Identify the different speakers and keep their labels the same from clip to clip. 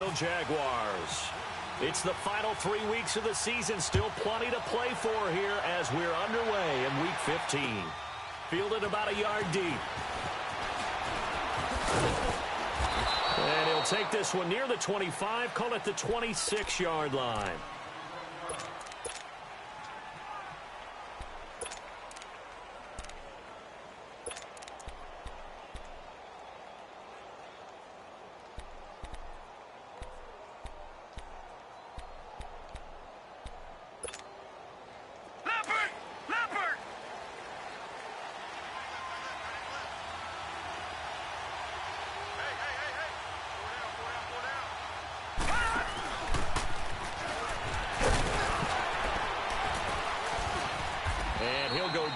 Speaker 1: Jaguars. It's the final 3 weeks of the season. Still plenty to play for here as we're underway in Week 15. Fielded about a yard deep. And he'll take this one near the 25, call it the 26-yard line.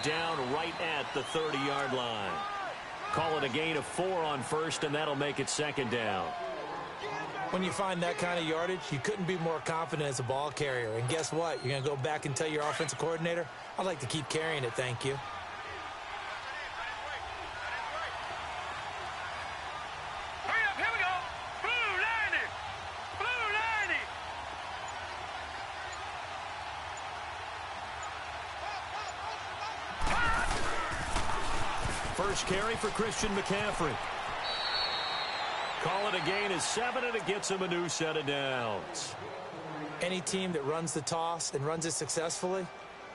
Speaker 1: Down right at the 30-yard line. Call it a gain of 4 on first, and that'll make it second down.
Speaker 2: When you find that kind of yardage, you couldn't be more confident as a ball carrier. And guess what? You're going to go back and tell your offensive coordinator, I'd like to keep carrying it, thank you.
Speaker 1: First carry for Christian McCaffrey. Call it a gain of 7, and it gets him a new set of downs.
Speaker 2: Any team that runs the toss and runs it successfully,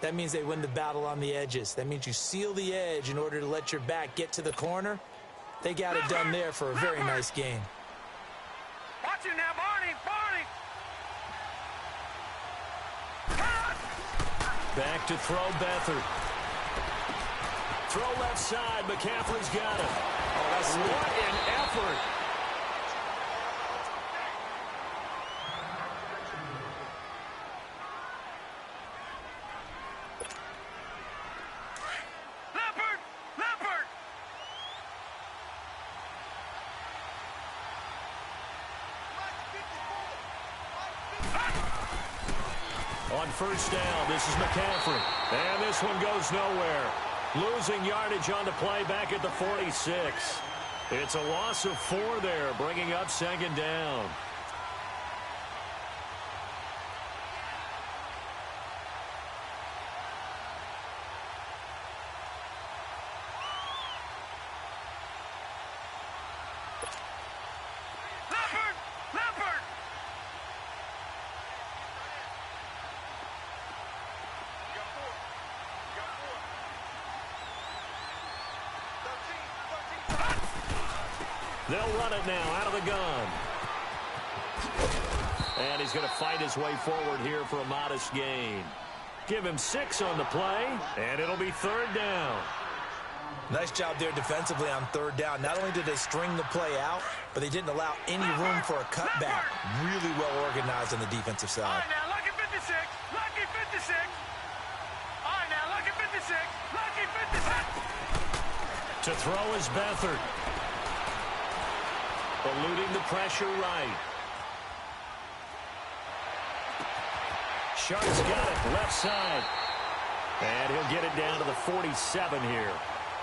Speaker 2: that means they win the battle on the edges. That means you seal the edge in order to let your back get to the corner. They got it done there for a very nice gain.
Speaker 3: Watch it now, Barney!
Speaker 1: Back to throw Beathard. Throw left side. McCaffrey's got it. Oh, that's what an effort.
Speaker 3: Leopard!
Speaker 1: On first down, this is McCaffrey. And this one goes nowhere. Losing yardage on the play back at the 46. It's a loss of 4 there, bringing up second down.
Speaker 3: Leopard!
Speaker 1: They'll run it now out of the gun. And he's going to fight his way forward here for a modest gain. Give him 6 on the play, and it'll be third down.
Speaker 2: Nice job there defensively on third down. Not only did they string the play out, but they didn't allow any room for a cutback. Really well organized on the defensive side.
Speaker 3: All right, now, lucky 56. Lucky 56. All right, now, lucky 56. Lucky 56.
Speaker 1: To throw is Beathard. Eluding the pressure right. Sharp's got it left side. And he'll get it down to the 47 here.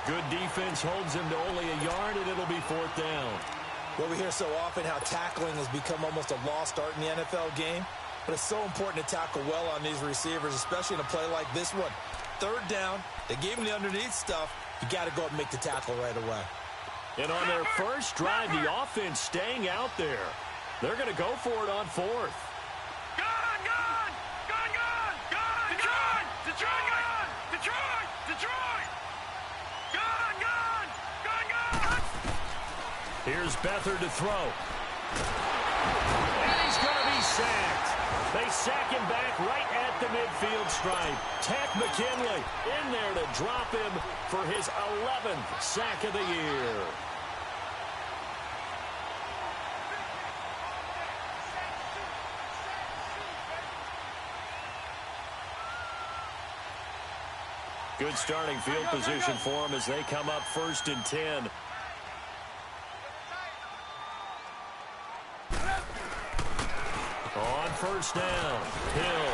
Speaker 1: Good defense holds him to only a yard, and it'll be fourth down.
Speaker 2: Well, we hear so often how tackling has become almost a lost art in the NFL game. But it's so important to tackle well on these receivers, especially in a play like this one. Third down, they gave him the underneath stuff. You got to go up and make the tackle right away.
Speaker 1: And on their first drive, the offense staying out there. They're going to go for it on fourth. Here's Beathard to throw. And he's going to be sacked. They sack him back right at the midfield stripe. Takk McKinley in there to drop him for his 11th sack of the year. Good starting field position for them as they come up first and 10. On first down, Hill.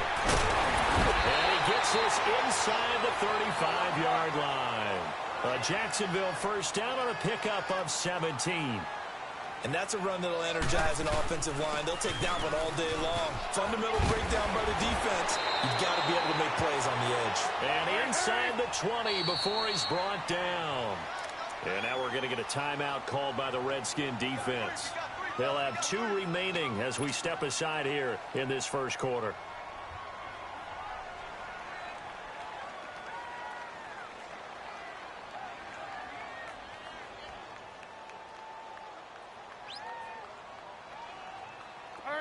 Speaker 1: And he gets this inside the 35-yard line. A Jacksonville first down on a pickup of 17.
Speaker 2: And that's a run that'll energize an offensive line. They'll take that one all day long. Fundamental breakdown by the defense. You've got to be able to make plays on the edge.
Speaker 1: And inside the 20 before he's brought down. And now we're going to get a timeout called by the Redskin defense. They'll have 2 remaining as we step aside here in this first quarter.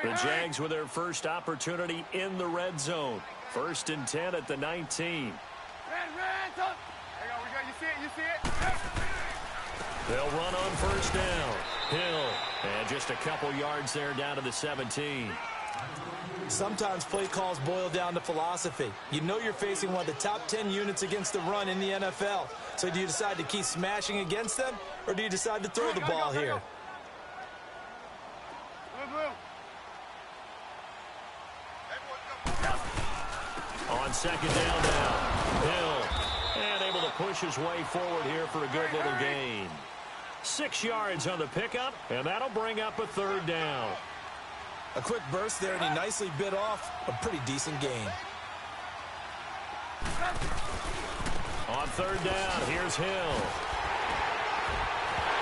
Speaker 1: The Jags with their first opportunity in the red zone. 1st and 10 at the 19. They'll run on 1st down. Hill, and just a couple yards there down to the 17.
Speaker 2: Sometimes play calls boil down to philosophy. You know you're facing one of the top 10 units against the run in the NFL. So do you decide to keep smashing against them, or do you decide to throw the ball here?
Speaker 1: On 2nd down now, Hill, and able to push his way forward here for a good little gain. 6 yards on the pickup, and that'll bring up a 3rd down.
Speaker 2: A quick burst there, and he nicely bit off a pretty decent gain.
Speaker 1: On 3rd down, here's Hill.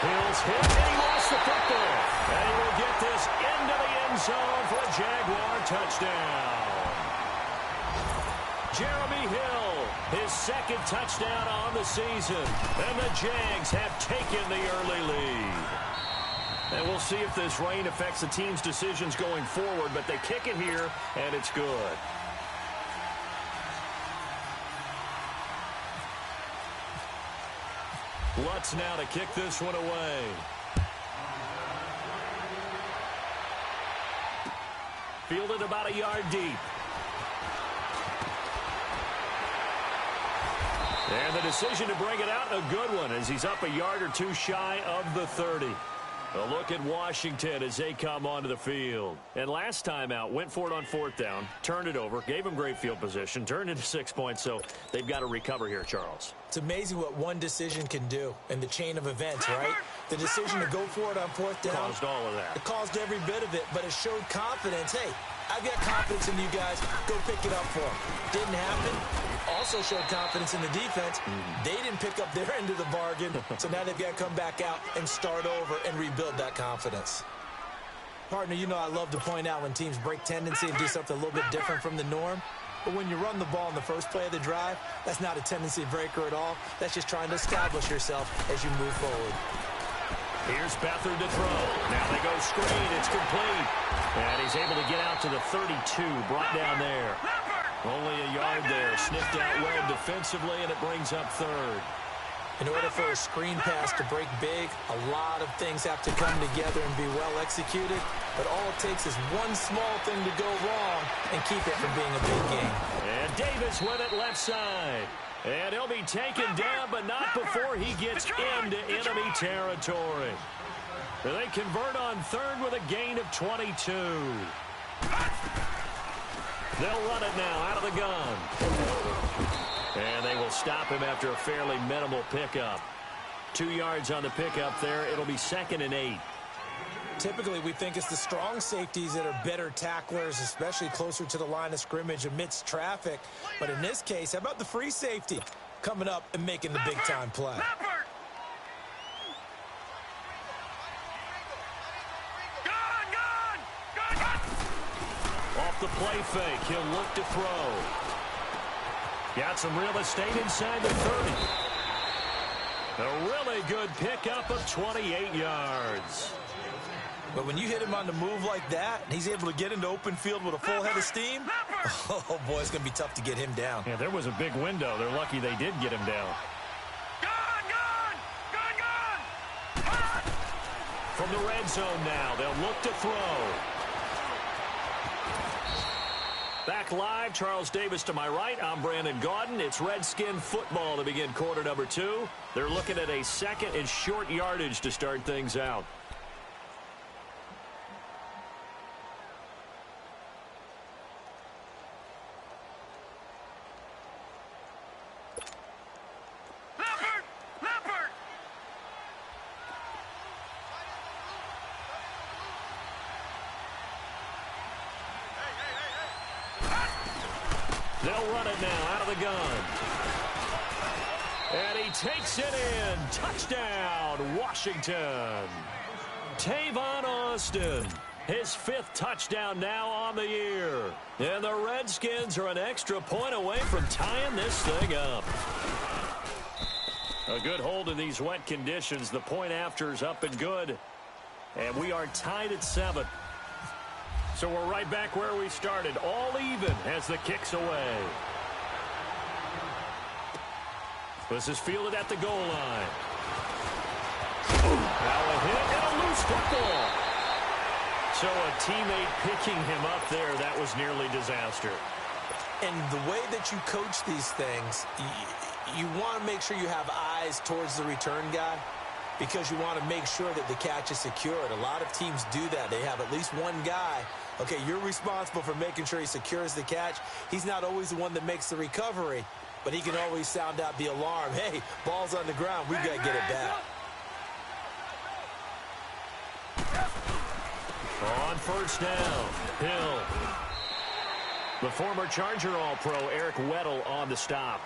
Speaker 1: Hill's hit, and he lost the football. And he will get this into the end zone for a Jaguar touchdown. Jeremy Hill, his 2nd touchdown on the season. And the Jags have taken the early lead. And we'll see if this rain affects the team's decisions going forward, but they kick it here, and it's good. Lutz now to kick this one away. Fielded about a yard deep. And the decision to bring it out, a good one, as he's up a yard or 2 shy of the 30. A look at Washington as they come onto the field. And last time out, went for it on 4th down, turned it over, gave him great field position, turned into 6 points, so they've got to recover here, Charles.
Speaker 2: It's amazing what one decision can do in the chain of events, right? The decision to go for it on 4th down.
Speaker 1: Caused all of that.
Speaker 2: It caused every bit of it, but it showed confidence. Hey, I've got confidence in you guys. Go pick it up for them. Didn't happen. Also showed confidence in the defense. They didn't pick up their end of the bargain, so now they've got to come back out and start over and rebuild that confidence. Partner, you know I love to point out when teams break tendency and do something a little bit different from the norm. But when you run the ball in the first play of the drive, that's not a tendency breaker at all. That's just trying to establish yourself as you move forward.
Speaker 1: Here's Beathard to throw. Now they go screen. It's complete. And he's able to get out to the 32, brought down there. Only a yard there. Sniffed out well defensively, and it brings up 3rd.
Speaker 2: In order for a screen pass to break big, a lot of things have to come together and be well executed. But all it takes is one small thing to go wrong and keep it from being a big game.
Speaker 1: And Davis with it left side. And he'll be taken down, but not before he gets into enemy territory. They convert on 3rd with a gain of 22. They'll run it now out of the gun. And they will stop him after a fairly minimal pickup. 2 yards on the pickup there. It'll be 2nd and 8.
Speaker 2: Typically, we think it's the strong safeties that are better tacklers, especially closer to the line of scrimmage amidst traffic. But in this case, how about the free safety coming up and making the big-time play?
Speaker 1: Off the play fake, he'll look to throw. Got some real estate inside the 30. A really good pickup of 28 yards.
Speaker 2: But when you hit him on the move like that, and he's able to get into open field with a full head of steam, oh, boy, it's going to be tough to get him down.
Speaker 1: Yeah, there was a big window. They're lucky they did get him down. From the red zone now, they'll look to throw. Back live, Charles Davis to my right. I'm Brandon Gaudin. It's Redskin football to begin quarter number 2. They're looking at a 2nd and short yardage to start things out. They'll run it now out of the gun. And he takes it in. Touchdown, Washington. Tavon Austin, his 5th touchdown now on the year. And the Redskins are an extra point away from tying this thing up. A good hold in these wet conditions. The point after is up and good. And we are tied at 7. So we're right back where we started. All even as the kick's away. This is fielded at the goal line. Now a hit and a loose football. So a teammate picking him up there, that was nearly disaster.
Speaker 2: And the way that you coach these things, you want to make sure you have eyes towards the return guy because you want to make sure that the catch is secured. A lot of teams do that. They have at least one guy. Okay, you're responsible for making sure he secures the catch. He's not always the one that makes the recovery, but he can always sound out the alarm. Hey, ball's on the ground. We've got to get it back.
Speaker 1: On first down, Hill. The former Charger All-Pro Eric Weddle on the stop.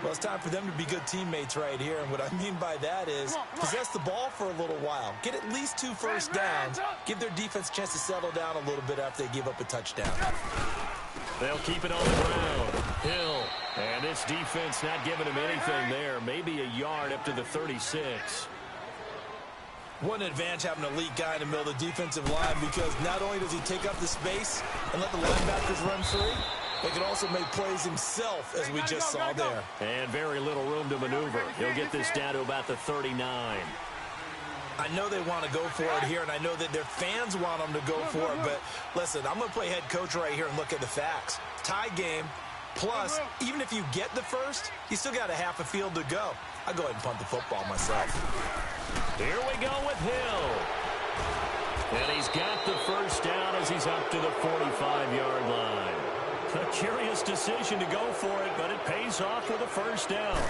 Speaker 2: Well, it's time for them to be good teammates right here. And what I mean by that is possess the ball for a little while. Get at least 2 first downs. Give their defense a chance to settle down a little bit after they give up a touchdown.
Speaker 1: They'll keep it on the ground. Hill. And this defense not giving him anything there. Maybe a yard up to the 36.
Speaker 2: One advantage having an elite guy in the middle of the defensive line because not only does he take up the space and let the linebackers run free, he can also make plays himself, as we just saw there.
Speaker 1: And very little room to maneuver. He'll get this down to about the 39.
Speaker 2: I know they want to go for it here, and I know that their fans want them to go for it, but listen, I'm going to play head coach right here and look at the facts. Tie game, plus, even if you get the first, you still got a half a field to go. I'll go ahead and punt the football myself.
Speaker 1: Here we go with Hill. And he's got the first down as he's up to the 45-yard line. A curious decision to go for it, but it pays off with a first down.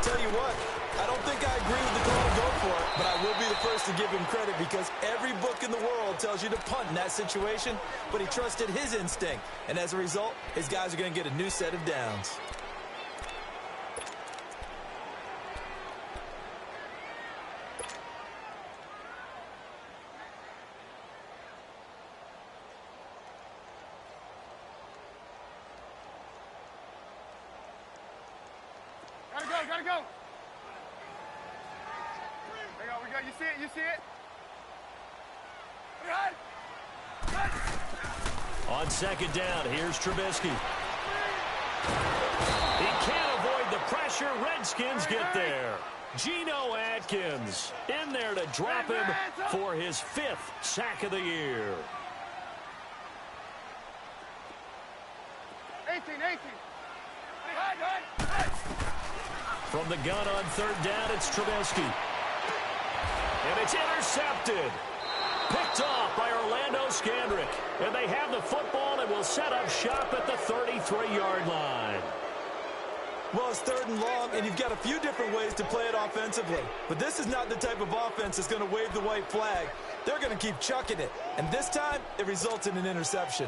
Speaker 2: Tell you what, I don't think I agree with the call to go for it, but I will be the first to give him credit because every book in the world tells you to punt in that situation, but he trusted his instinct, and as a result, his guys are going to get a new set of downs.
Speaker 3: Gotta go. There you go. We got. You see it? You see it?
Speaker 1: On second down, here's Trubisky. He can't avoid the pressure. Redskins get there. Geno Atkins in there to drop him for his 5th sack of the year.
Speaker 3: 18.
Speaker 1: From the gun on third down, it's Trubisky. And it's intercepted. Picked off by Orlando Scandrick. And they have the football and will set up shop at the 33-yard line.
Speaker 2: Well, it's 3rd and long, and you've got a few different ways to play it offensively. But this is not the type of offense that's going to wave the white flag. They're going to keep chucking it. And this time, it results in an interception.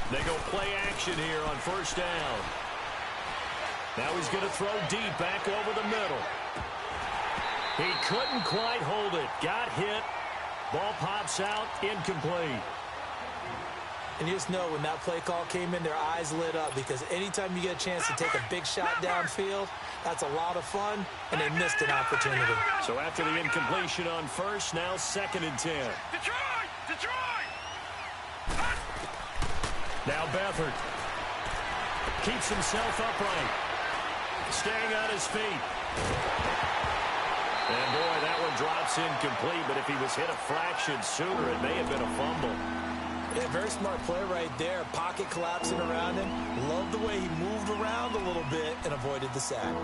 Speaker 1: They go play action here on first down. Now he's going to throw deep back over the middle. He couldn't quite hold it. Got hit. Ball pops out. Incomplete.
Speaker 2: And you just know when that play call came in, their eyes lit up because anytime you get a chance to take a big shot downfield, that's a lot of fun, and they missed an opportunity.
Speaker 1: So after the incompletion on first, now 2nd and 10.
Speaker 3: Detroit!
Speaker 1: Now Beathard keeps himself upright, staying on his feet. And boy, that one drops incomplete, but if he was hit a fraction sooner, it may have been a fumble.
Speaker 2: Yeah, very smart play right there. Pocket collapsing around him. Loved the way he moved around a little bit and avoided the sack.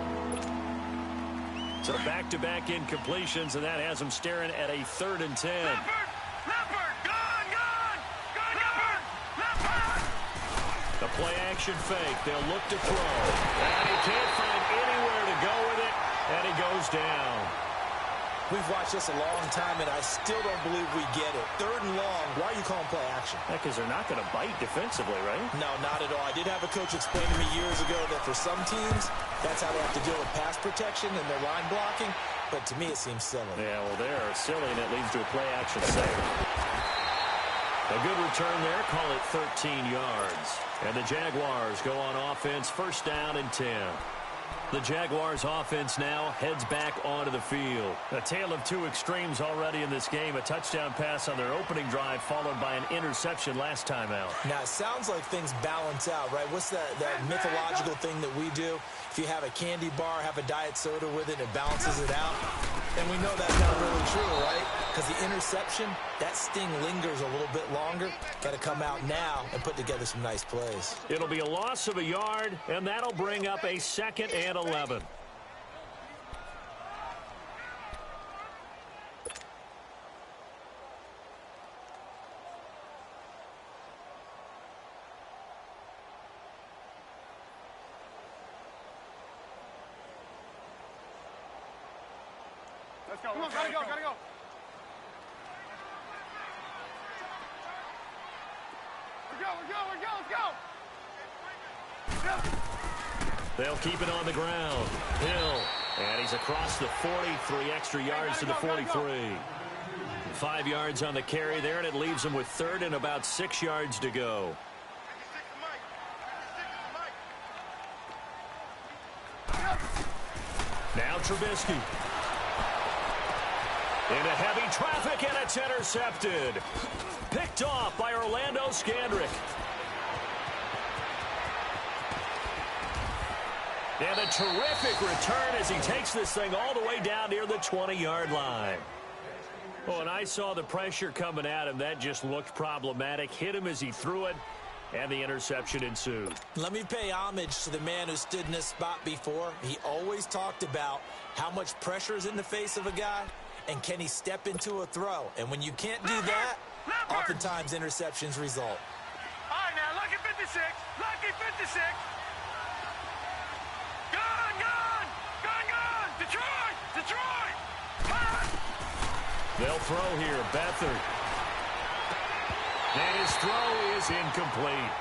Speaker 1: So back-to-back incompletions, and that has him staring at a 3rd and 10.
Speaker 3: Leopard! Gone!
Speaker 1: The play-action fake. They'll look to throw. And he can't find anywhere to go with it, and he goes down.
Speaker 2: we've watched this a long time, and I still don't believe we get it. 3rd and long, why are you calling play action?
Speaker 1: Because they're not going to bite defensively, right?
Speaker 2: No, not at all. I did have a coach explain to me years ago that for some teams, that's how they have to deal with pass protection and their line blocking. But to me, it seems silly.
Speaker 1: Yeah, well, they're silly, and it leads to a play action save. A good return there. Call it 13 yards. And the Jaguars go on offense, 1st down and 10. The Jaguars offense now heads back onto the field. A tale of two extremes already in this game. A touchdown pass on their opening drive followed by an interception last time out.
Speaker 2: Now, it sounds like things balance out, right? What's that mythological thing that we do? If you have a candy bar, have a diet soda with it, it balances it out. And we know that's not really true, right? Because the interception, that sting lingers a little bit longer. Got to come out now and put together some nice plays.
Speaker 1: It'll be a loss of a yard, and that'll bring up a 2nd and 11.
Speaker 3: Let's go. Come on, gotta go. Let's go.
Speaker 1: They'll keep it on the ground. Hill, and he's across the 40, 3 extra yards to the 43. 5 yards on the carry there, and it leaves them with 3rd and about 6 yards to go. Now Trubisky. Into heavy traffic, and it's intercepted. Picked off by Orlando Scandrick. And a terrific return as he takes this thing all the way down near the 20-yard line. Oh, and I saw the pressure coming at him. That just looked problematic. Hit him as he threw it, and the interception ensued.
Speaker 2: Let me pay homage to the man who stood in this spot before. He always talked about how much pressure is in the face of a guy, and can he step into a throw? And when you can't do that, oftentimes interceptions result.
Speaker 3: All right, now, lucky 56. Lucky 56. Gone. Detroit.
Speaker 1: They'll throw here. Beathard. And his throw is incomplete.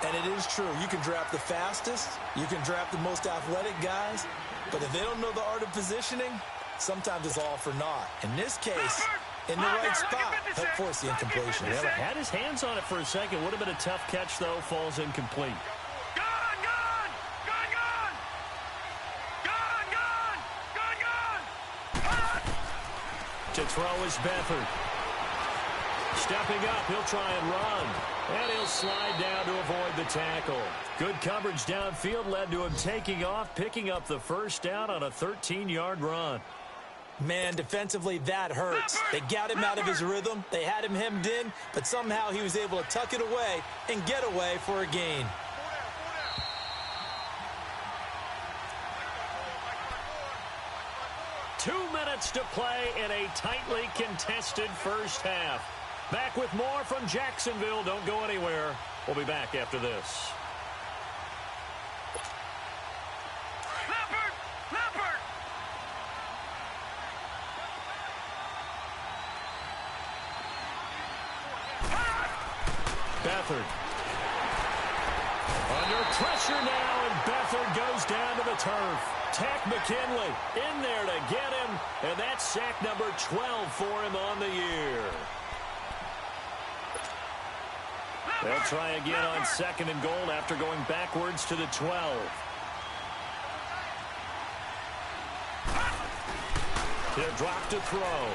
Speaker 2: And it is true. You can draft the fastest. You can draft the most athletic guys. But if they don't know the art of positioning, sometimes it's all for naught. In this case, in the right spot, help force the incompletion.
Speaker 1: Yeah, had his hands on it for a second. Would have been a tough catch, though. Falls incomplete. To throw is Beathard. Stepping up, he'll try and run. And he'll slide down to avoid the tackle. Good coverage downfield led to him taking off, picking up the 1st down on a 13-yard run.
Speaker 2: Man, defensively, that hurts. They got him out of his rhythm. They had him hemmed in, but somehow he was able to tuck it away and get away for a gain.
Speaker 1: Two minutes to play in a tightly contested 1st half. Back with more from Jacksonville. Don't go anywhere. We'll be back after this.
Speaker 3: Leopard!
Speaker 1: Beathard. Under pressure now, and Beathard goes down to the turf. Tack McKinley in there to get him, and that's sack number 12 for him on the year. They'll try again on 2nd and goal after going backwards to the 12. He'll drop to throw.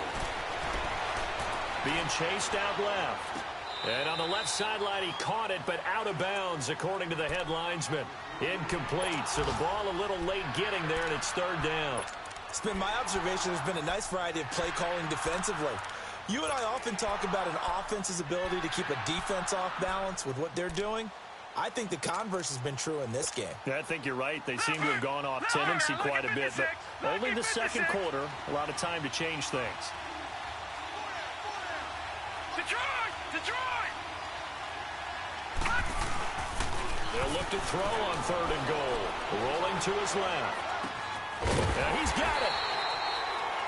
Speaker 1: Being chased out left. And on the left sideline, he caught it, but out of bounds, according to the head linesman. Incomplete, so the ball a little late getting there, and it's 3rd down.
Speaker 2: It's been my observation there's been a nice variety of play calling defensively. You and I often talk about an offense's ability to keep a defense off balance with what they're doing. I think the converse has been true in this game.
Speaker 1: Yeah, I think you're right. They seem to have gone off tendency quite a bit, but only the 2nd quarter, a lot of time to change things.
Speaker 3: Detroit!
Speaker 1: They'll look to throw on 3rd and goal. Rolling to his left. And he's got it.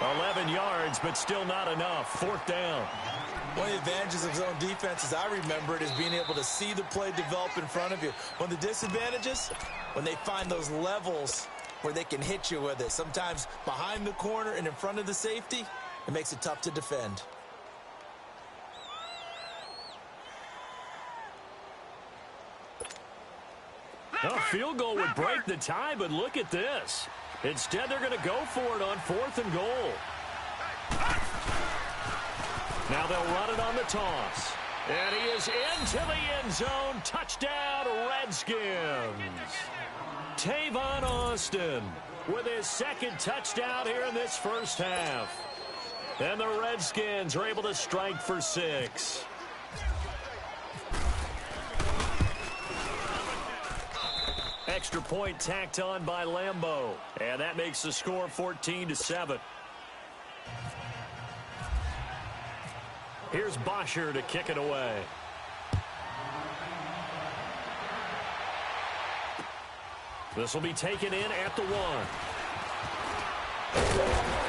Speaker 1: 11 yards, but still not enough. 4th down.
Speaker 2: One of the advantages of zone defense, as I remember it, is being able to see the play develop in front of you. One of the disadvantages, when they find those levels where they can hit you with it. Sometimes behind the corner and in front of the safety, it makes it tough to defend.
Speaker 1: A field goal would break the tie, but look at this. Instead, they're going to go for it on 4th and goal. Now they'll run it on the toss. And he is into the end zone. Touchdown, Redskins. Tavon Austin with his 2nd touchdown here in this first half. And the Redskins are able to strike for 6. Extra point tacked on by Lambeau. And that makes the score 14-7. Here's Bosher to kick it away. This will be taken in at the 1.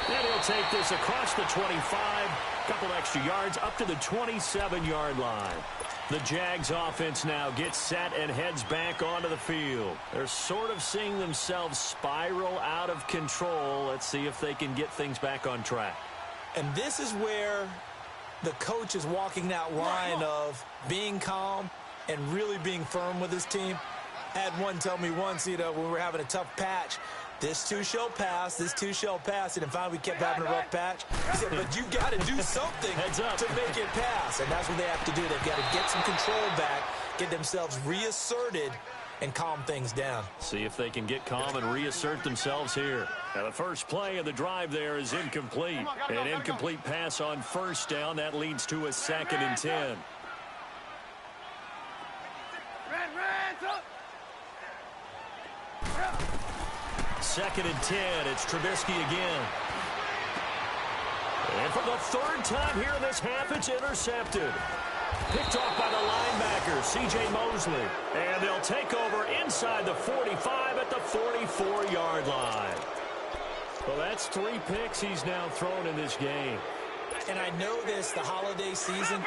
Speaker 1: And he'll take this across the 25. Couple extra yards up to the 27-yard line. The Jags offense now gets set and heads back onto the field. They're sort of seeing themselves spiral out of control. Let's see if they can get things back on track.
Speaker 2: And this is where the coach is walking that line of being calm and really being firm with his team. I had one tell me once, when we were having a tough patch, this too shall pass, this too shall pass, and finally we kept having a rough patch. He said, but you got to do something to make it pass, and that's what they have to do. They've got to get some control back, get themselves reasserted, and calm things down.
Speaker 1: See if they can get calm and reassert themselves here. Now the first play of the drive there is incomplete. An incomplete pass on 1st down. That leads to a 2nd and 10. 2nd and 10. It's Trubisky again. And for the 3rd time here in this half, it's intercepted. Picked off by the linebacker, C.J. Mosley. And they'll take over inside the 45 at the 44-yard line. Well, that's 3 picks he's now thrown in this game.
Speaker 2: And I know this, the holiday season,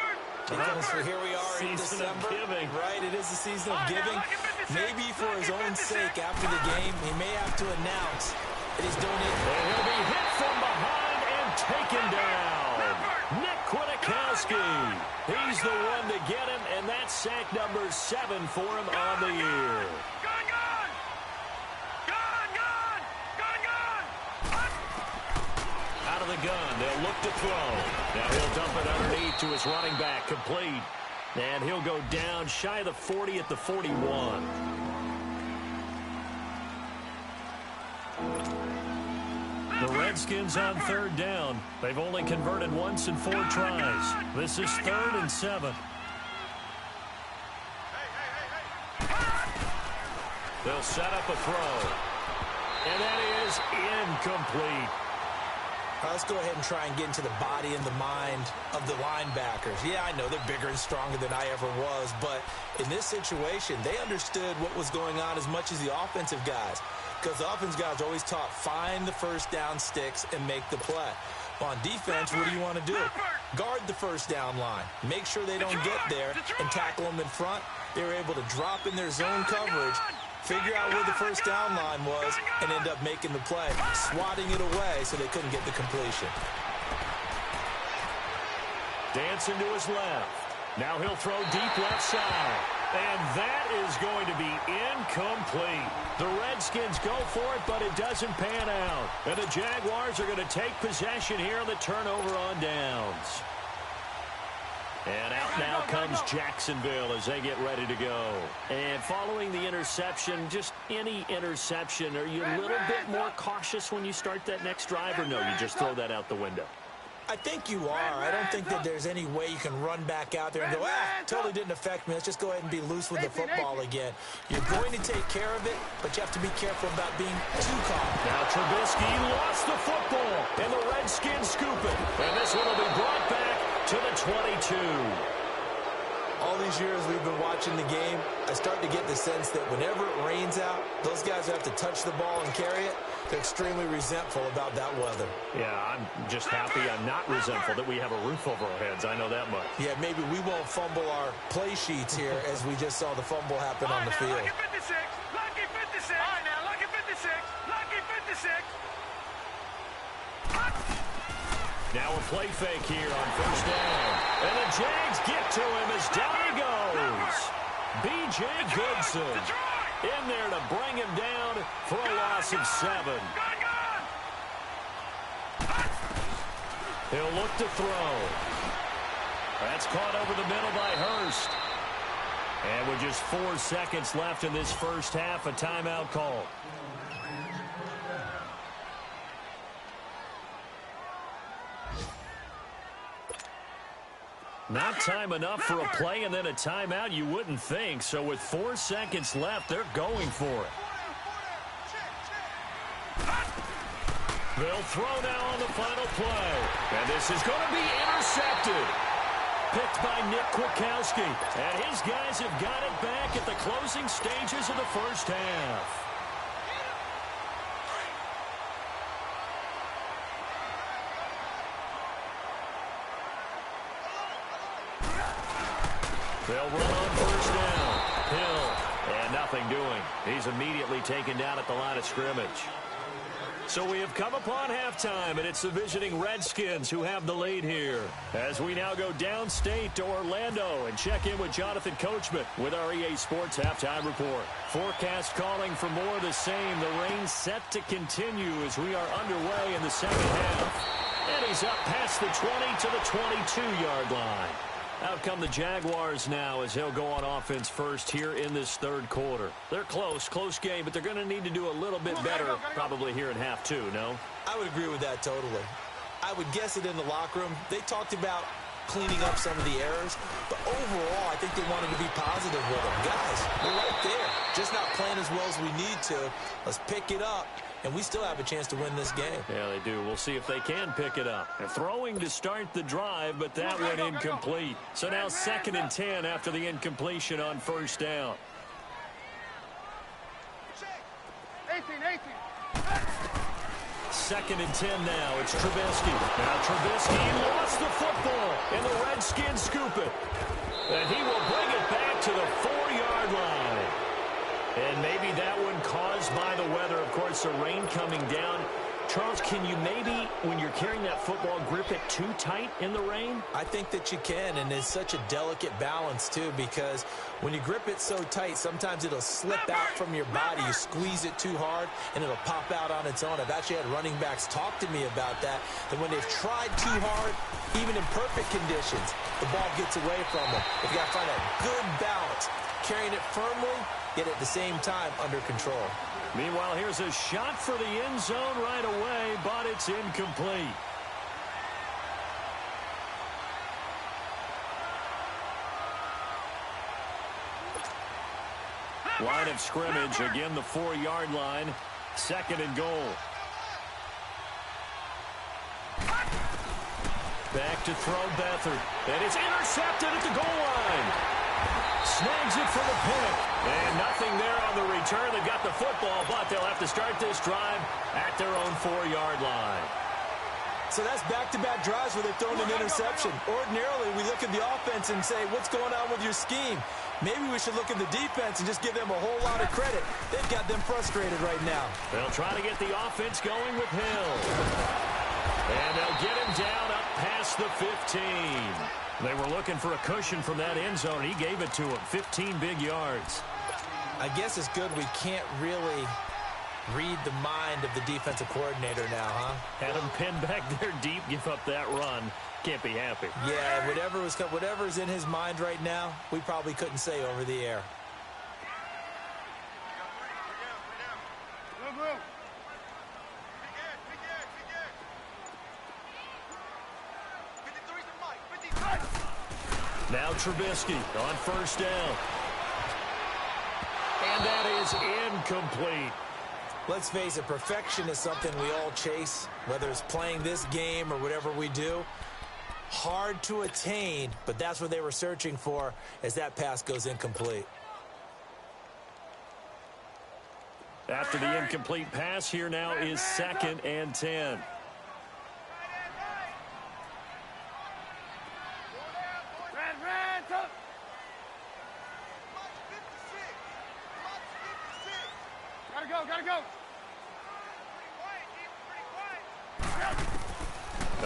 Speaker 2: because here we are in December. Right, it is the season of giving. Maybe for his own sake, after the game, he may have to announce that he's donating.
Speaker 1: And he'll be hit from behind and taken down. Nick Kwiatkowski. He's the one to get him, and that's sack number 7 for him on the year. Out of the gun, they'll look to throw. Now he'll dump it underneath to his running back, complete. And he'll go down shy of the 40 at the 41. The Redskins on 3rd down. They've only converted once in 4 tries. This is 3rd and 7. They'll set up a throw. And that is incomplete.
Speaker 2: Let's go ahead and try and get into the body and the mind of the linebackers. Yeah, I know they're bigger and stronger than I ever was, but in this situation, they understood what was going on as much as the offensive guys, because the offensive guys always taught, find the 1st down sticks and make the play. On defense, what do you want to do? Guard the 1st down line. Make sure they don't get there and tackle them in front. They were able to drop in their zone coverage, figure out where the 1st down line was, and end up making the play, swatting it away so they couldn't get the completion.
Speaker 1: Dancing to his left. Now he'll throw deep left side. And that is going to be incomplete. The Redskins go for it, but it doesn't pan out. And the Jaguars are going to take possession here on the turnover on downs. And out now comes Jacksonville as they get ready to go. And following the interception, just any interception, are you a little bit more cautious when you start that next drive, or no, you just throw that out the window?
Speaker 2: I think you are. I don't think that there's any way you can run back out there and go, totally didn't affect me. Let's just go ahead and be loose with the football again. You're going to take care of it, but you have to be careful about being too calm.
Speaker 1: Now Trubisky lost the football, and the Redskins scoop it. And this one will be brought back to the 22.
Speaker 2: All these years we've been watching the game, I start to get the sense that whenever it rains out, those guys who have to touch the ball and carry it, they're extremely resentful about that weather.
Speaker 1: Yeah, I'm just happy I'm not resentful that we have a roof over our heads. I know that much.
Speaker 2: Yeah, maybe we won't fumble our play sheets here as we just saw the fumble happen on the field.
Speaker 3: Lucky 56. Lucky 56. All right, now, lucky 56. Lucky 56.
Speaker 1: Now a play fake here on first down. And the Jags get to him as down he goes. B.J. Goodson in there to bring him down for a loss of 7. He'll look to throw. That's caught over the middle by Hurst. And with just 4 seconds left in this first half, a timeout call. Not time enough for a play and then a timeout, you wouldn't think. So with 4 seconds left, they're going for it. They'll throw now on the final play. And this is going to be intercepted. Picked by Nick Kwiatkowski. And his guys have got it back at the closing stages of the first half. They'll run on first down. Hill, and nothing doing. He's immediately taken down at the line of scrimmage. So we have come upon halftime, and it's the visiting Redskins who have the lead here. As we now go downstate to Orlando and check in with Jonathan Coachman with our EA Sports Halftime Report. Forecast calling for more of the same. The rain set to continue as we are underway in the second half. And he's up past the 20 to the 22-yard line. Out come the Jaguars now as they'll go on offense first here in this third quarter. They're close game, but they're going to need to do a little bit better probably here in half two, no?
Speaker 2: I would agree with that totally. I would guess it in the locker room. They talked about cleaning up some of the errors, but overall, I think they wanted to be positive with them. Guys, we're right there. Just not playing as well as we need to. Let's pick it up. And we still have a chance to win this game.
Speaker 1: Yeah, they do. We'll see if they can pick it up. They're throwing to start the drive, but that went incomplete. So now 2nd and 10 after the incompletion on first down.
Speaker 3: 18.
Speaker 1: 2nd and 10 now. It's Trubisky. Now Trubisky lost the football, and the Redskins scoop it. And he will bring it back to the 4-yard line. And maybe that one caused by the weather. Of course, the rain coming down. Charles, can you maybe, when you're carrying that football, grip it too tight in the rain?
Speaker 2: I think that you can, and it's such a delicate balance, too, because when you grip it so tight, sometimes it'll slip out from your body. You squeeze it too hard, and it'll pop out on its own. I've actually had running backs talk to me about that when they've tried too hard, even in perfect conditions, the ball gets away from them. You've got to find a good balance, carrying it firmly, yet at the same time under control.
Speaker 1: Meanwhile, here's a shot for the end zone right away, but it's incomplete. Line of scrimmage, again the 4-yard line, 2nd and goal. Back to throw Beathard, and it's intercepted at the goal line. Snags it for the pick. And nothing there on the return. They've got the football, but they'll have to start this drive at their own 4-yard line.
Speaker 2: So that's back-to-back drives where they've thrown an interception. Ordinarily, we look at the offense and say, what's going on with your scheme? Maybe we should look at the defense and just give them a whole lot of credit. They've got them frustrated right now.
Speaker 1: They'll try to get the offense going with Hill. And they'll get him down up past the 15. They were looking for a cushion from that end zone. He gave it to him. 15 big yards.
Speaker 2: I guess it's good we can't really read the mind of the defensive coordinator now, huh?
Speaker 1: Had him pinned back there deep, give up that run. Can't be happy.
Speaker 2: Yeah, whatever's in his mind right now, we probably couldn't say over the air.
Speaker 1: Now Trubisky on first down. And that is incomplete.
Speaker 2: Let's face it, perfection is something we all chase, whether it's playing this game or whatever we do. Hard to attain, but that's what they were searching for as that pass goes incomplete.
Speaker 1: After the incomplete pass, here now is 2nd and 10.
Speaker 3: Gotta go.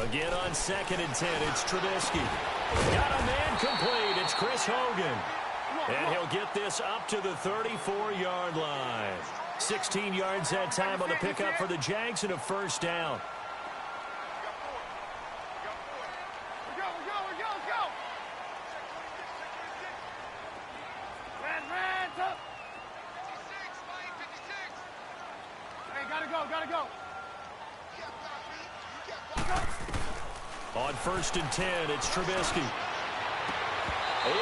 Speaker 1: Again on 2nd and 10, it's Trubisky. Got a man complete. It's Chris Hogan. And he'll get this up to the 34-yard line. 16 yards that time on the pickup for the Jags and a first down.
Speaker 3: Gotta go.
Speaker 1: On 1st and 10, it's Trubisky.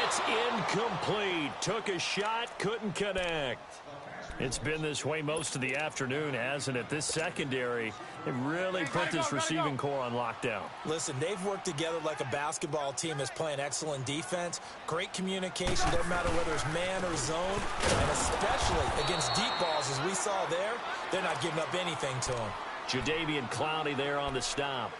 Speaker 1: It's incomplete. Took a shot, couldn't connect. It's been this way most of the afternoon, hasn't it? This secondary, it really put this receiving core on lockdown.
Speaker 2: Listen, they've worked together like a basketball team that's playing excellent defense. Great communication, doesn't matter whether it's man or zone. And especially against deep balls, as we saw there, they're not giving up anything to them.
Speaker 1: Jadeveon Clowney there on the stop.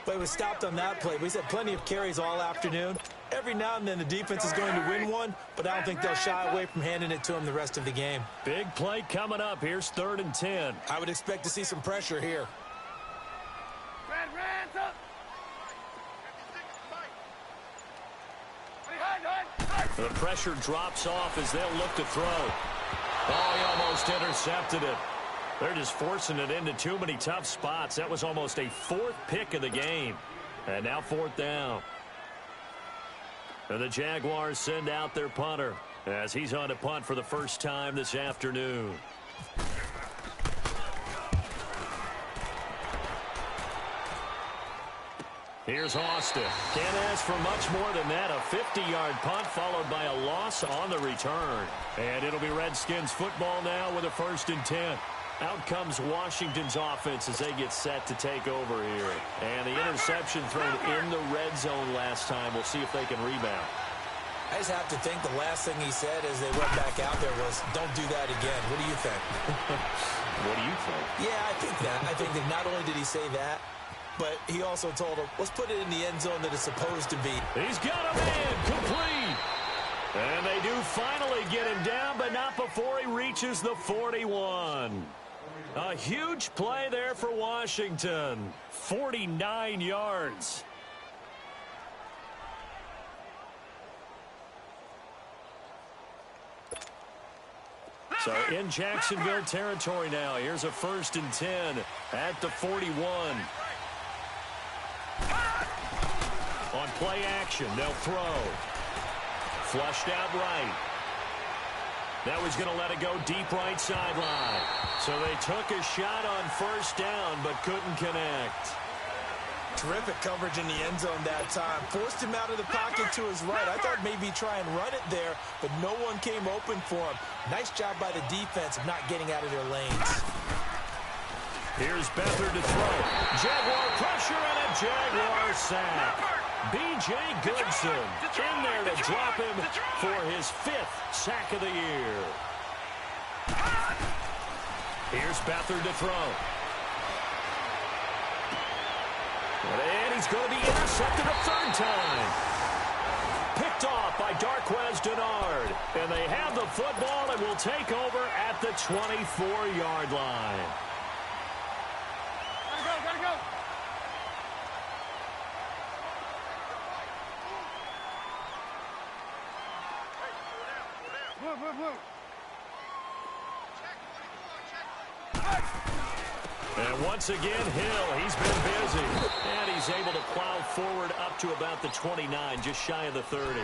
Speaker 2: But he was stopped on that play. He's had plenty of carries all afternoon. Every now and then the defense is going to win one, but I don't think they'll shy away from handing it to him the rest of the game.
Speaker 1: Big play coming up. Here's 3rd and 10.
Speaker 2: I would expect to see some pressure here.
Speaker 1: The pressure drops off as they'll look to throw. Oh, he almost intercepted it. They're just forcing it into too many tough spots. That was almost a 4th pick of the game. And now 4th down. And the Jaguars send out their punter as he's on to punt for the first time this afternoon. Here's Austin. Can't ask for much more than that. A 50-yard punt followed by a loss on the return. And it'll be Redskins football now with a 1st and 10. Out comes Washington's offense as they get set to take over here. And the interception thrown in the red zone last time. We'll see if they can rebound.
Speaker 2: I just have to think the last thing he said as they went back out there was, don't do that again. What do you think?
Speaker 1: What do you think?
Speaker 2: Yeah, I think that. I think that not only did he say that, but he also told him, let's put it in the end zone that it's supposed to be.
Speaker 1: He's got a man complete. And they do finally get him down, but not before he reaches the 41. A huge play there for Washington. 49 yards. So in Jacksonville territory now. Here's a 1st and 10 at the 41. On play action, they'll throw. Flushed out right. That was going to let it go deep right sideline. So they took a shot on 1st down, but couldn't connect.
Speaker 2: Terrific coverage in the end zone that time. Forced him out of the pocket to his right. I thought maybe try and run it there, but no one came open for him. Nice job by the defense of not getting out of their lanes.
Speaker 1: Here's Beathard to throw. Jaguar pressure and a Jaguar sack. B.J. Goodson in there to drop him for his 5th sack of the year. Here's Beathard to throw. And he's going to be intercepted a 3rd time. Picked off by Darquez Denard. And they have the football and will take over at the 24-yard line.
Speaker 3: Gotta go. Blue.
Speaker 1: And once again, Hill, he's been busy. And he's able to plow forward up to about the 29, just shy of the 30.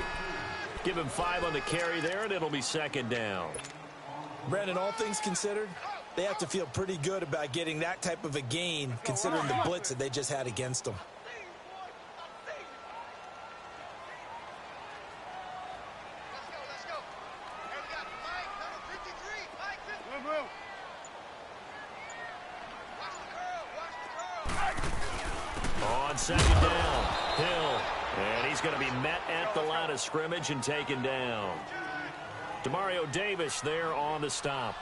Speaker 1: Give him 5 on the carry there, and it'll be 2nd down.
Speaker 2: Brandon, all things considered, they have to feel pretty good about getting that type of a gain, considering the blitz that they just had against them.
Speaker 1: On 2nd down, Hill And he's going to be met at the line of scrimmage and taken down. Demario Davis there on the stop.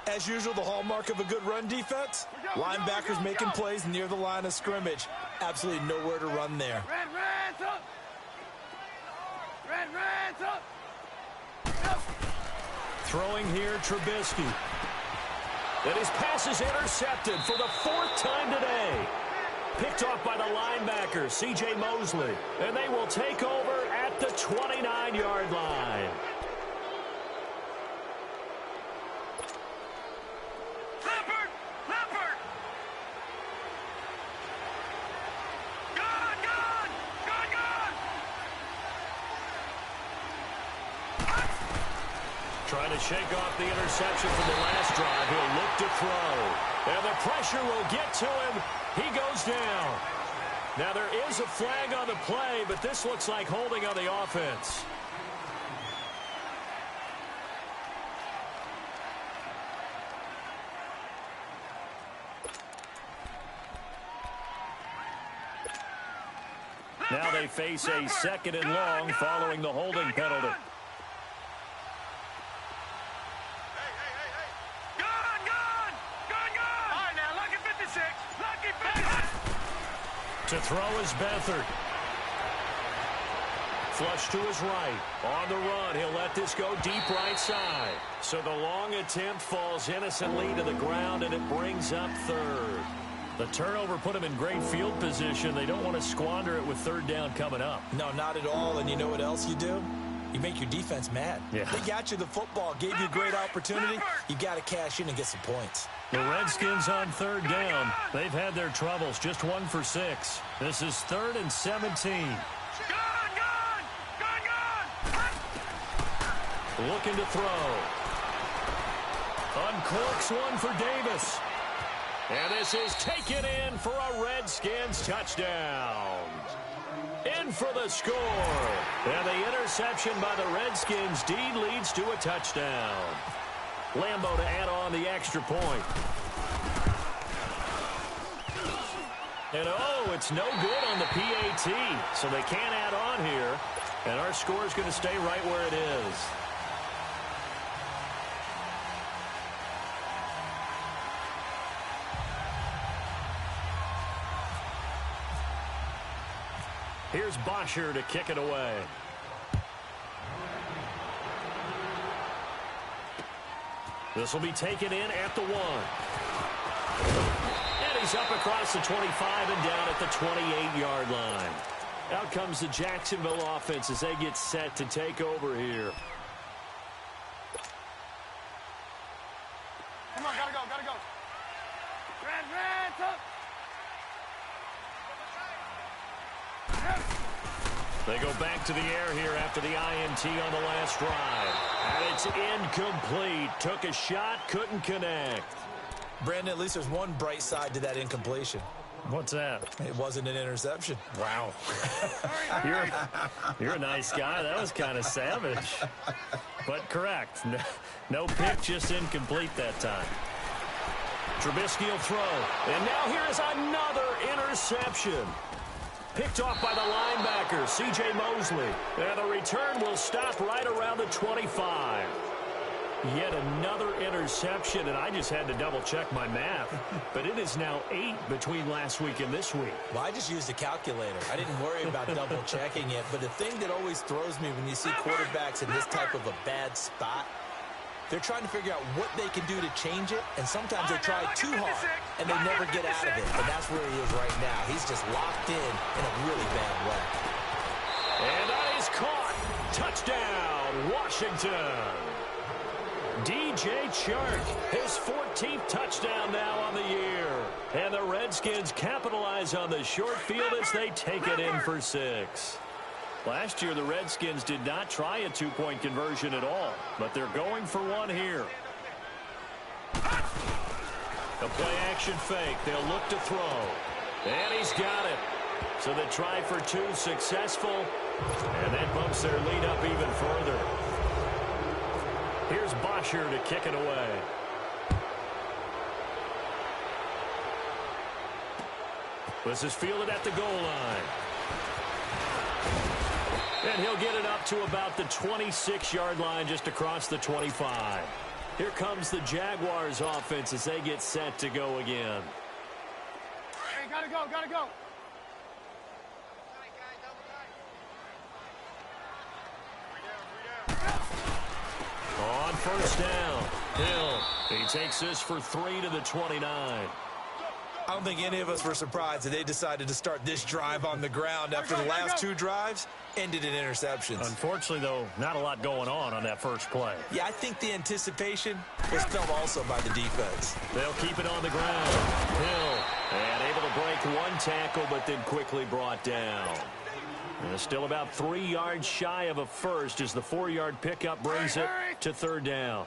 Speaker 2: As usual, the hallmark of a good run defense, linebackers making plays near the line of scrimmage. Absolutely nowhere to run there.
Speaker 3: Red, up. Red, up.
Speaker 1: Throwing here, Trubisky. And his pass is intercepted for the 4th time today. Picked off by the linebacker, C.J. Mosley. And they will take over at the 29-yard line.
Speaker 3: Leopard. Gone.
Speaker 1: Trying to shake off the interception from the last drive. He'll look to throw. And the pressure will get to him. He goes down. Now there is a flag on the play, but this looks like holding on the offense. Now they face a 2nd and long following the holding penalty. To throw is Beathard. Flush to his right. On the run, he'll let this go deep right side. So the long attempt falls innocently to the ground, and it brings up 3rd. The turnover put him in great field position. They don't want to squander it with 3rd down coming up.
Speaker 2: No, not at all. And you know what else you do? You make your defense mad.
Speaker 1: Yeah.
Speaker 2: They got you the football, gave you a great opportunity. You got to cash in and get some points.
Speaker 1: The Redskins on 3rd down. They've had their troubles. Just 1 for 6. This is 3rd and 17. Looking to throw. Uncorks one for Davis. And this is taken in for a Redskins touchdown. In for the score. And the interception by the Redskins indeed leads to a touchdown. Lambo to add on the extra point. And oh, it's no good on the PAT. So they can't add on here. And our score is going to stay right where it is. Here's Bosher to kick it away. This will be taken in at the 1. And he's up across the 25 and down at the 28-yard line. Out comes the Jacksonville offense as they get set to take over here.
Speaker 3: Come on, gotta go. Red, up.
Speaker 1: They go back to the air here after the INT on the last drive. And it's incomplete. Took a shot, couldn't connect.
Speaker 2: Brandon, at least there's one bright side to that incompletion.
Speaker 1: What's that?
Speaker 2: It wasn't an interception.
Speaker 1: Wow. You're a nice guy. That was kind of savage. But correct. No pick, just incomplete that time. Trubisky will throw. And now here is another interception. Picked off by the linebacker, C.J. Mosley. And the return will stop right around the 25. Yet another interception, and I just had to double-check my math. But it is now 8 between last week and this week.
Speaker 2: Well, I just used a calculator. I didn't worry about double-checking it. But the thing that always throws me when you see quarterbacks in this type of a bad spot, they're trying to figure out what they can do to change it, and sometimes they try too hard, and they never get out of it. And that's where he is right now. He's just locked in a really bad way.
Speaker 1: And that is caught. Touchdown, Washington. DJ Chark, his 14th touchdown now on the year. And the Redskins capitalize on the short field as they take it in for 6. Last year, the Redskins did not try a two-point conversion at all, but they're going for one here. A play-action fake. They'll look to throw. And he's got it. So the try for 2 successful, and that bumps their lead up even further. Here's Bosher to kick it away. This is fielded at the goal line. And he'll get it up to about the 26-yard line, just across the 25. Here comes the Jaguars offense as they get set to go again.
Speaker 3: Hey, gotta go, gotta go.
Speaker 1: On first down, Hill. He takes this for 3 to the 29.
Speaker 2: I don't think any of us were surprised that they decided to start this drive on the ground after the last two drives ended in interceptions.
Speaker 1: Unfortunately, though, not a lot going on that first play.
Speaker 2: Yeah, I think the anticipation was felt also by the defense.
Speaker 1: They'll keep it on the ground. Hill, and able to break one tackle, but then quickly brought down. And still about 3 yards shy of a first as the 4-yard pickup brings it to third down.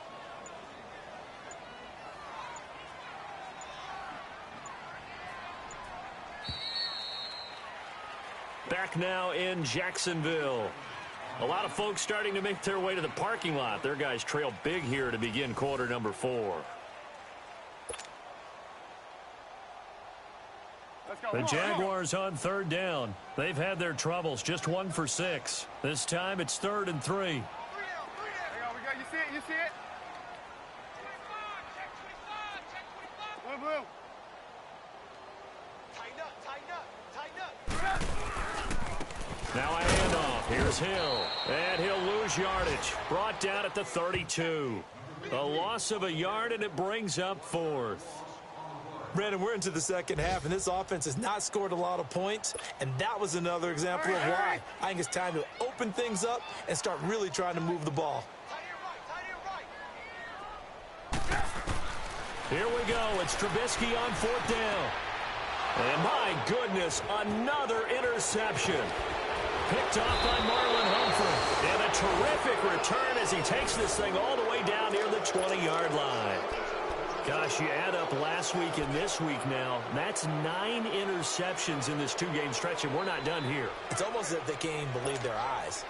Speaker 1: Back now in Jacksonville. A lot of folks starting to make their way to the parking lot. Their guys trail big here to begin quarter number 4. The Jaguars on third down. They've had their troubles. Just 1 for 6. This time it's 3rd and 3.
Speaker 3: There you go, we got, you see it, you see it? Blue, blue. Tighten up, tighten up, tighten up.
Speaker 1: Now a handoff. Here's Hill. And he'll lose yardage. Brought down at the 32. A loss of a yard, and it brings up 4th.
Speaker 2: Brandon, we're into the second half, and this offense has not scored a lot of points, and that was another example of why. I think it's time to open things up and start really trying to move the ball.
Speaker 1: Here we go. It's Trubisky on 4th down. And my goodness, another interception. Picked off by Marlon Humphrey. And a terrific return as he takes this thing all the way down near the 20-yard line. Gosh, you add up last week and this week now, that's 9 interceptions in this 2-game stretch, and we're not done here.
Speaker 2: It's almost as if they can't even believe their eyes.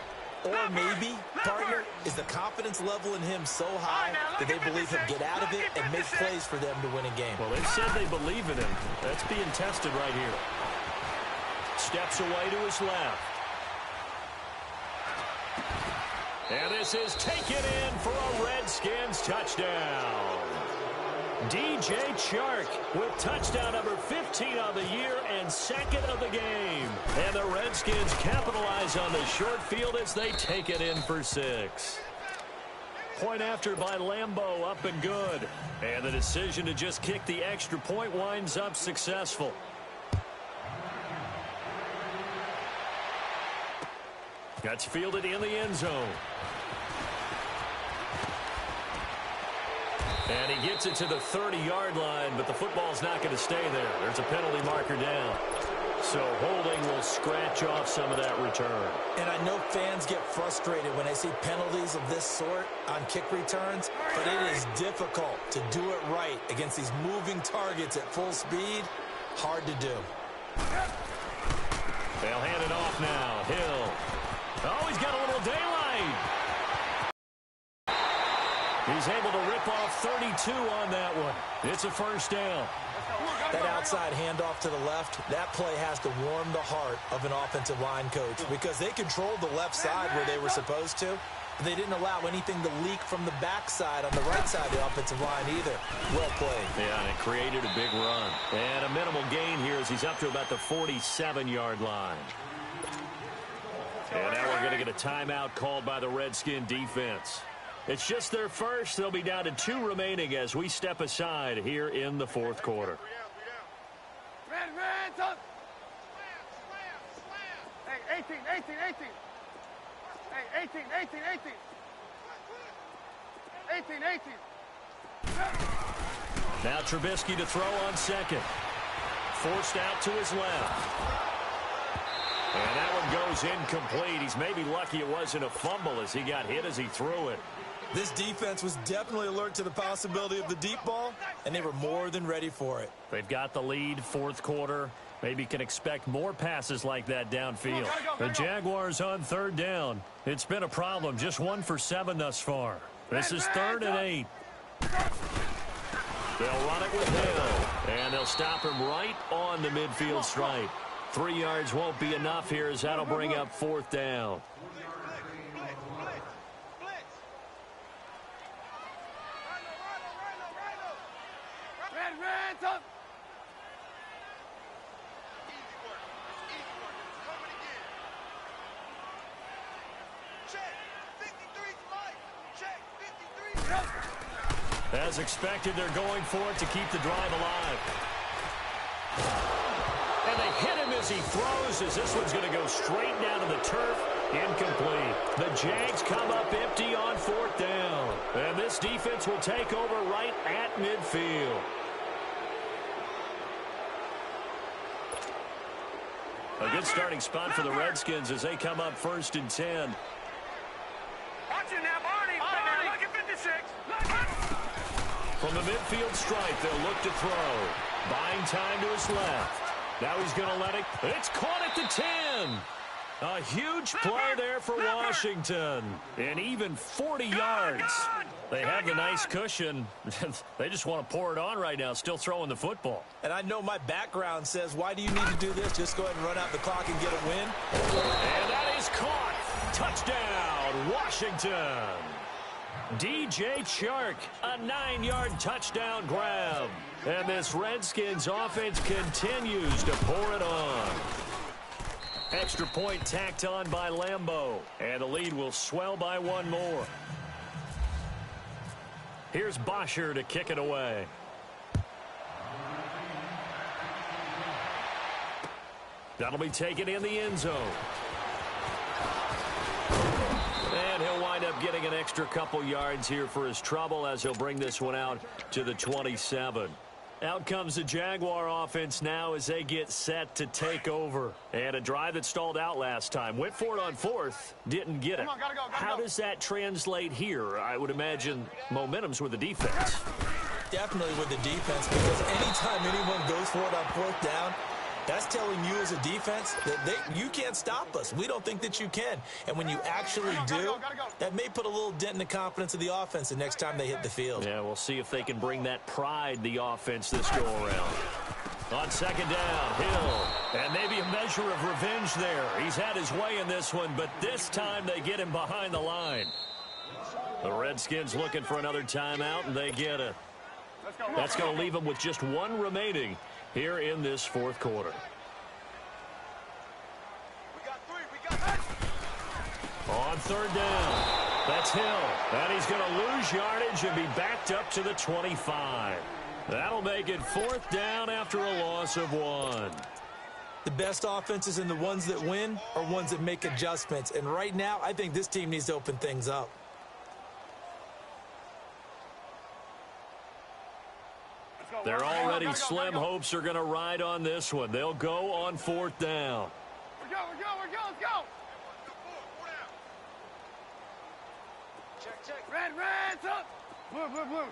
Speaker 2: Or maybe, partner, is the confidence level in him so high that they believe he'll get out of it and make plays for them to win a game.
Speaker 1: Well, they've said they believe in him. That's being tested right here. Steps away to his left. And this is taken in for a Redskins touchdown. DJ Chark with touchdown number 15 on the year and 2nd of the game. And the Redskins capitalize on the short field as they take it in for 6. Point after by Lambeau, up and good. And the decision to just kick the extra point winds up successful. That's fielded in the end zone. And he gets it to the 30-yard line, but the football's not going to stay there. There's a penalty marker down. So holding will scratch off some of that return.
Speaker 2: And I know fans get frustrated when they see penalties of this sort on kick returns, but it is difficult to do it right against these moving targets at full speed. Hard to do.
Speaker 1: They'll hand it off now. Hill. Oh, he's got a little daylight. He's able to rip off 32 on that one. It's a first down.
Speaker 2: That outside handoff to the left, that play has to warm the heart of an offensive line coach because they controlled the left side where they were supposed to. But they didn't allow anything to leak from the backside on the right side of the offensive line either. Well played.
Speaker 1: Yeah, and it created a big run. And a minimal gain here as he's up to about the 47-yard line. And now we're going to get a timeout called by the Redskin defense. It's just their first. They'll be down to 2 remaining as we step aside here in the 4th quarter.
Speaker 3: Hey, 18. Hey, 18. 18.
Speaker 1: Now Trubisky to throw on 2nd. Forced out to his left. And that one goes incomplete. He's maybe lucky it wasn't a fumble as he got hit as he threw it.
Speaker 2: This defense was definitely alert to the possibility of the deep ball, and they were more than ready for it.
Speaker 1: They've got the lead, 4th quarter. Maybe can expect more passes like that downfield. The Jaguars on 3rd down. It's been a problem. Just 1 for 7 thus far. This is 3rd and 8. They'll run it with Hill. And they'll stop him right on the midfield stripe. 3 yards won't be enough here as that'll bring up 4th down. As expected, they're going for it to keep the drive alive. And they hit him as he throws, as this one's going to go straight down to the turf. Incomplete. The Jags come up empty on 4th down. And this defense will take over right at midfield. A good starting spot for the Redskins as they come up 1st and 10.
Speaker 3: Watch it now, Barney. Look at 56.
Speaker 1: From the midfield stripe, they'll look to throw. Buying time to his left. Now he's going to let it. It's caught at the 10. A huge play there for Washington. And even 40 yards. They have the nice cushion. They just want to pour it on right now, still throwing the football.
Speaker 2: And I know my background says, why do you need to do this? Just go ahead and run out the clock and get a win.
Speaker 1: And that is caught. Touchdown, Washington. DJ Chark, a 9-yard touchdown grab. And this Redskins offense continues to pour it on. Extra point tacked on by Lambeau. And the lead will swell by 1 more. Here's Bosher to kick it away. That'll be taken in the end zone. And he'll wind up getting an extra couple yards here for his trouble as he'll bring this one out to the 27. Out comes the Jaguar offense now as they get set to take over. And a drive that stalled out last time. Went for it on 4th, didn't get it. How does that translate here? I would imagine momentum's with the defense.
Speaker 2: Definitely with the defense, because anytime anyone goes for it on 4th down, that's telling you as a defense that you can't stop us. We don't think that you can. And when you actually do, that may put a little dent in the confidence of the offense the next time they hit the field.
Speaker 1: Yeah, we'll see if they can bring that pride, the offense, this go-around. On 2nd down, Hill. And maybe a measure of revenge there. He's had his way in this one, but this time they get him behind the line. The Redskins looking for another timeout, and they get it. That's going to leave them with just 1 remaining here in this 4th quarter. On 3rd down, that's Hill. And he's going to lose yardage and be backed up to the 25. That'll make it 4th down after a loss of 1.
Speaker 2: The best offenses and the ones that win are ones that make adjustments. And right now, I think this team needs to open things up.
Speaker 1: They're already slim hopes are going to ride on this one. They'll go on 4th down.
Speaker 3: We're go, let's go. Check. Red, up. Blue.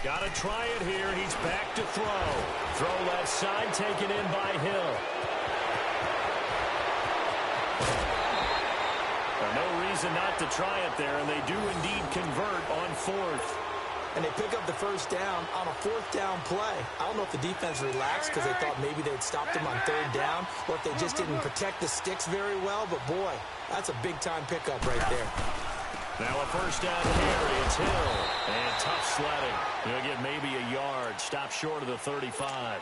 Speaker 1: Got to try it here. He's back to throw. Throw left side, taken in by Hill. No reason not to try it there, and they do indeed convert on 4th.
Speaker 2: And they pick up the 1st down on a 4th down play. I don't know if the defense relaxed because they thought maybe they'd stopped them on 3rd down, or if they just didn't protect the sticks very well. But, boy, that's a big-time pickup right there.
Speaker 1: Now a 1st down carry. It's Hill. And tough sledding. He'll get maybe a yard. Stop short of the 35.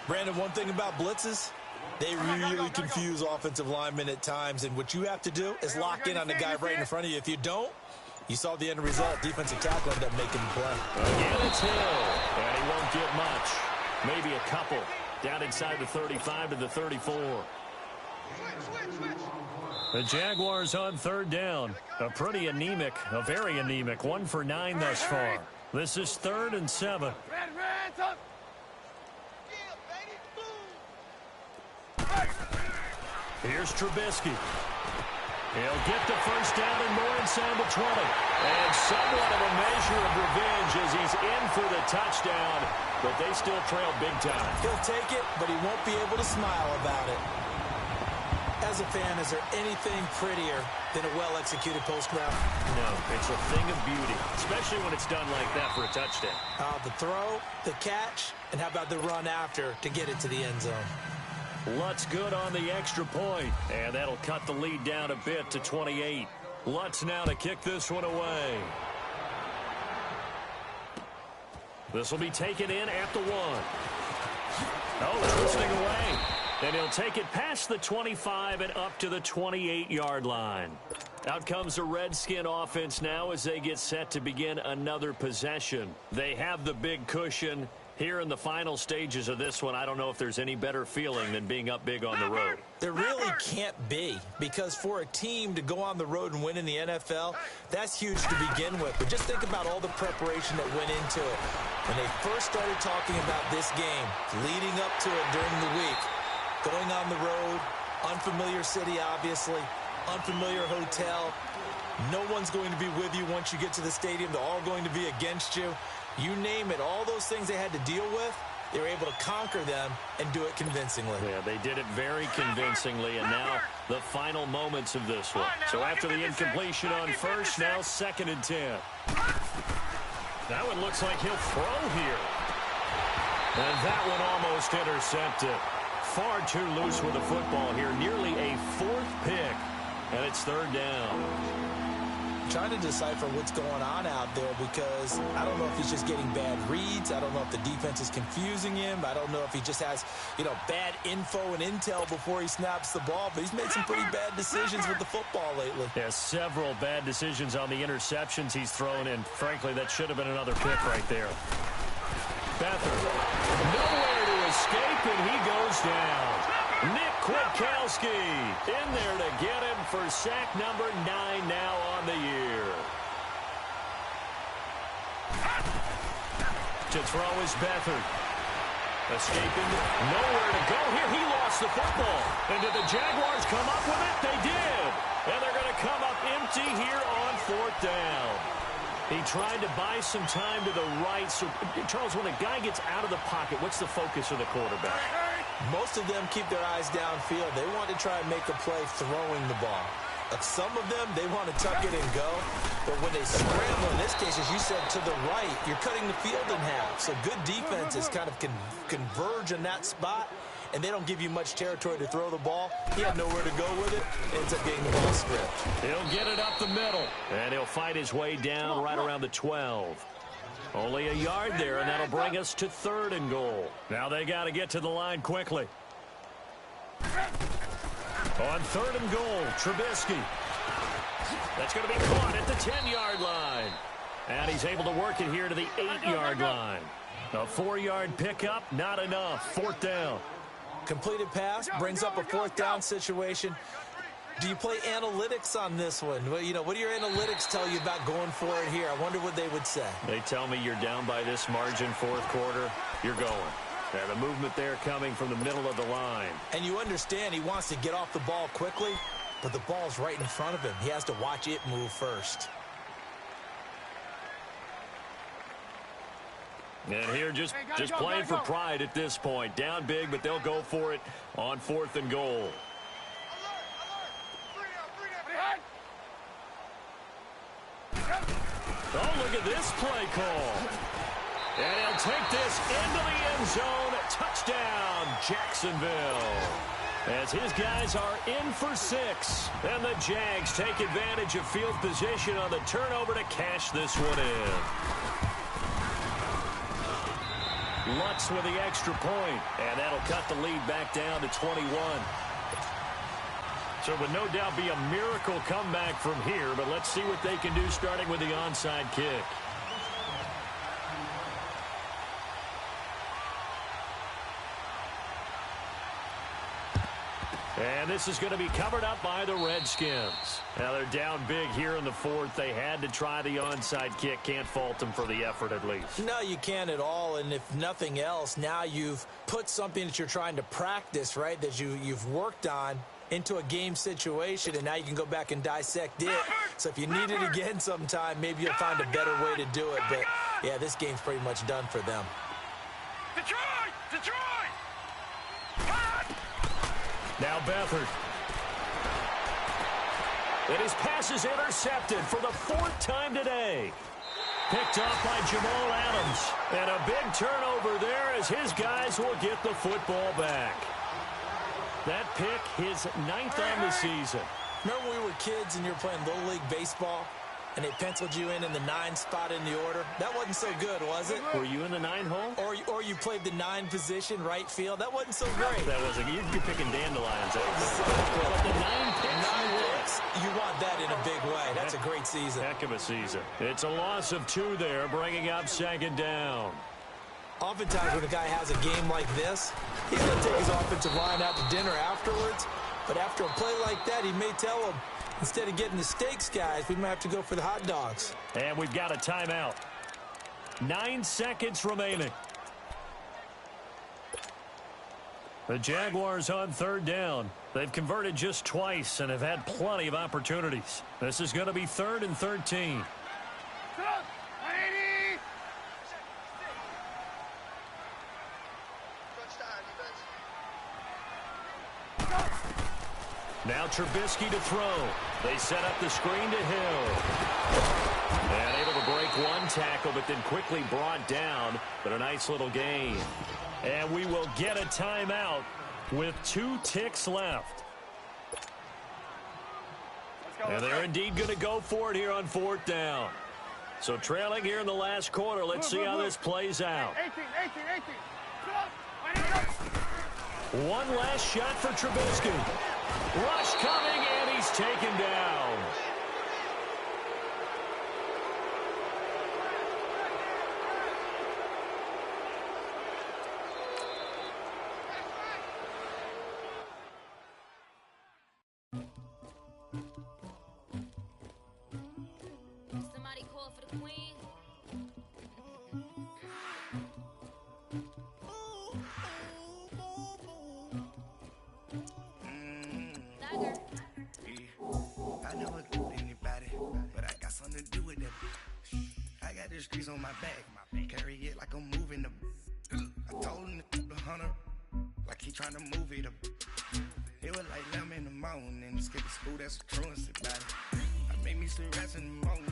Speaker 2: Brandon, one thing about blitzes, they really confuse offensive linemen at times. And what you have to do is lock in on the guy right in front of you. If you don't, you saw the end result. Defensive tackle ended up making the play.
Speaker 1: Again, it's Hill. And he won't get much. Maybe a couple. Down inside the 35 to the 34. The Jaguars on 3rd down. A pretty anemic, a very anemic. 1 for 9 thus far. This is 3rd and 7.
Speaker 3: Red, up.
Speaker 1: Here's Trubisky. He'll get the 1st down and more inside the 20. And somewhat of a measure of revenge as he's in for the touchdown, but they still trail big time.
Speaker 2: He'll take it, but he won't be able to smile about it. As a fan, is there anything prettier than a well-executed post route?
Speaker 1: No, it's a thing of beauty, especially when it's done like that for a touchdown.
Speaker 2: The throw, the catch, and how about the run after to get it to the end zone?
Speaker 1: Lutz good on the extra point, and that'll cut the lead down a bit to 28. Lutz now to kick this one away. This will be taken in at the 1. Oh, twisting away. And he'll take it past the 25 and up to the 28-yard line. Out comes the Redskin offense now as they get set to begin another possession. They have the big cushion. Here in the final stages of this one, I don't know if there's any better feeling than being up big on the road.
Speaker 2: There really can't be, because for a team to go on the road and win in the NFL, that's huge to begin with. But just think about all the preparation that went into it. When they first started talking about this game, leading up to it during the week, going on the road, unfamiliar city, obviously, unfamiliar hotel. No one's going to be with you once you get to the stadium. They're all going to be against you. You name it, all those things they had to deal with, they were able to conquer them and do it convincingly.
Speaker 1: Yeah, they did it very convincingly, and now the final moments of this one. So after the incompletion on first, now 2nd and 10. That one looks like he'll throw here. And that one almost intercepted. Far too loose with the football here. Nearly a 4th pick, and it's 3rd down.
Speaker 2: Trying to decipher what's going on out there, because I don't know if he's just getting bad reads. I don't know if the defense is confusing him. I don't know if he just has, bad info and intel before he snaps the ball. But he's made some pretty bad decisions with the football lately.
Speaker 1: Yeah, several bad decisions on the interceptions he's thrown, and frankly, that should have been another pick right there. Beathard, nowhere to escape, and he goes down. Nick Kwiatkowski in there to get him for sack number 9 now on the year. To throw is Beathard. Escaping, nowhere to go here. He lost the football. And did the Jaguars come up with it? They did. And they're going to come up empty here on 4th down. He tried to buy some time to the right. So, Charles, when a guy gets out of the pocket, what's the focus of the quarterback?
Speaker 2: Most of them keep their eyes downfield. They want to try and make a play throwing the ball. Some of them, they want to tuck it and go. But when they scramble, in this case, as you said, to the right, you're cutting the field in half. So good defenses kind of converge in that spot, and they don't give you much territory to throw the ball. He had nowhere to go with it. Ends up getting the ball stripped.
Speaker 1: He'll get it up the middle, and he'll fight his way down right around the 12. Only a yard there, and that'll bring us to 3rd and goal. Now they got to get to the line quickly. On 3rd and goal, Trubisky. That's going to be caught at the 10-yard line. And he's able to work it here to the 8-yard line. A 4-yard pickup, not enough. 4th down.
Speaker 2: Completed pass, brings up a 4th down situation. Do you play analytics on this one? Well, what do your analytics tell you about going for it here? I wonder what they would say.
Speaker 1: They tell me you're down by this margin 4th quarter, you're going. And the movement there coming from the middle of the line.
Speaker 2: And you understand he wants to get off the ball quickly, but the ball's right in front of him. He has to watch it move first.
Speaker 1: And here just playing for pride at this point. Down big, but they'll go for it on 4th and goal. Oh, look at this play call. And he'll take this into the end zone. Touchdown, Jacksonville. As his guys are in for 6. And the Jags take advantage of field position on the turnover to cash this one in. Lutz with the extra point. And that'll cut the lead back down to 21. So it would no doubt be a miracle comeback from here, but let's see what they can do starting with the onside kick. And this is going to be covered up by the Redskins. Now they're down big here in the 4th. They had to try the onside kick. Can't fault them for the effort at least.
Speaker 2: No, you can't at all. And if nothing else, now you've put something that you're trying to practice, right, that you've worked on into a game situation, and now you can go back and dissect it. So if you need it again sometime, maybe you'll find a better way to do it. But, yeah, this game's pretty much done for them.
Speaker 3: Detroit! Detroit!
Speaker 1: Now Beathard. And his pass is intercepted for the 4th time today. Picked off by Jamal Adams. And a big turnover there as his guys will get the football back. That pick, his 9th on the season.
Speaker 2: Remember when we were kids and you were playing Little League Baseball and they penciled you in the 9 spot in the order? That wasn't so good, was it?
Speaker 1: Were you in the 9 hole?
Speaker 2: Or you played the 9 position, right field? That wasn't so great.
Speaker 1: That wasn't. You're picking dandelions out there. But the 9 picks,
Speaker 2: you want that in a big way. That's a great season.
Speaker 1: Heck of a season. It's a loss of 2 there, bringing up 2nd down.
Speaker 2: Oftentimes when a guy has a game like this, he's going to take his offensive line out to dinner afterwards. But after a play like that, he may tell them, instead of getting the steaks, guys, we might have to go for the hot dogs.
Speaker 1: And we've got a timeout. 9 seconds remaining. The Jaguars on 3rd down. They've converted just twice and have had plenty of opportunities. This is going to be 3rd and 13. Now Trubisky to throw. They set up the screen to Hill. And able to break 1 tackle, but then quickly brought down. But a nice little gain. And we will get a timeout with 2 ticks left. And they're indeed going to go for it here on 4th down. So trailing here in the last quarter. Let's see how this plays out. 1 last shot for Trubisky. Rush coming, and he's taken down.
Speaker 4: Somebody call for the queen.
Speaker 5: The streets on my back, carry it like I'm moving them. I told him to the 100, like he trying to move it up. It was like 11 in the morning, skip the school, that's a truancy about it. I made me some rest in the morning.